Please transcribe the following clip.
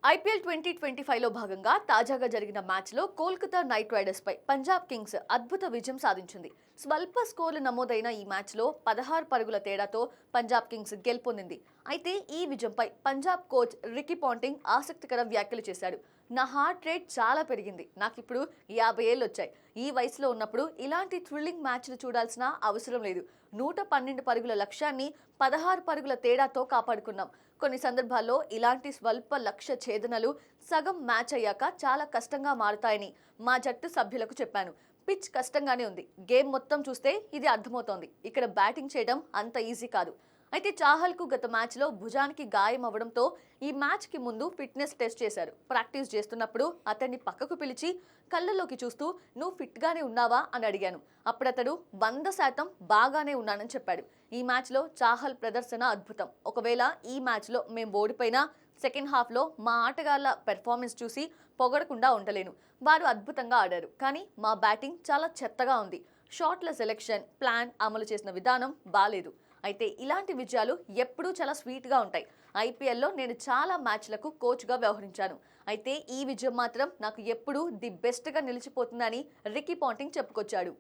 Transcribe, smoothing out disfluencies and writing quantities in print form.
IPL 2025లో భాగంగా తాజాగా జరిగిన మ్యాచ్లో కోల్కతా నైట్ రైడర్స్ పై పంజాబ్ కింగ్స్ అద్భుత విజయం సాధించింది. స్వల్ప స్కోర్లు నమోదైన ఈ మ్యాచ్లో 16 పరుగుల తేడాతో పంజాబ్ కింగ్స్ గెలుపొందింది. అయితే ఈ విజయంపై పంజాబ్ కోచ్ రికీ పాంటింగ్ ఆసక్తికర వ్యాఖ్యలు చేశాడు. నా హార్ట్ రేట్ చాలా పెరిగింది. నాకిప్పుడు 50 ఏళ్ళు వచ్చాయి. ఈ వయసులో ఉన్నప్పుడు ఇలాంటి థ్రిల్లింగ్ మ్యాచ్లు చూడాల్సిన అవసరం లేదు. 112 పరుగుల లక్ష్యాన్ని 16 పరుగుల తేడాతో కాపాడుకున్నాం. కొన్ని సందర్భాల్లో ఇలాంటి స్వల్ప లక్ష్య ఛేదనలు సగం మ్యాచ్ అయ్యాక చాలా కష్టంగా మారుతాయని మా జట్టు సభ్యులకు చెప్పాను. పిచ్ కష్టంగానే ఉంది. గేమ్ మొత్తం చూస్తే ఇది అర్థమవుతోంది. ఇక్కడ బ్యాటింగ్ చేయడం అంత ఈజీ కాదు. అయితే చాహల్కు గత మ్యాచ్లో భుజానికి గాయం అవ్వడంతో ఈ మ్యాచ్కి ముందు ఫిట్నెస్ టెస్ట్ చేశారు. ప్రాక్టీస్ చేస్తున్నప్పుడు అతన్ని పక్కకు పిలిచి కళ్ళలోకి చూస్తూ నువ్వు ఫిట్గానే ఉన్నావా అని అడిగాను. అప్పుడతడు 100% బాగానే ఉన్నానని చెప్పాడు. ఈ మ్యాచ్లో చాహల్ ప్రదర్శన అద్భుతం. ఒకవేళ ఈ మ్యాచ్లో మేం ఓడిపోయినా సెకండ్ హాఫ్లో మా ఆటగాళ్ల పెర్ఫార్మెన్స్ చూసి పొగడకుండా ఉండలేను. వారు అద్భుతంగా ఆడారు. కానీ మా బ్యాటింగ్ చాలా చెత్తగా ఉంది. షాట్ల సెలెక్షన్, ప్లాన్ అమలు చేసిన విధానం బాలేదు. అయితే ఇలాంటి విజయాలు ఎప్పుడూ చాలా స్వీట్గా ఉంటాయి. ఐపీఎల్లో నేను చాలా మ్యాచ్లకు కోచ్గా వ్యవహరించాను. అయితే ఈ విజయం మాత్రం నాకు ఎప్పుడూ ది బెస్ట్గా నిలిచిపోతుందని రికీ పాంటింగ్ చెప్పుకొచ్చాడు.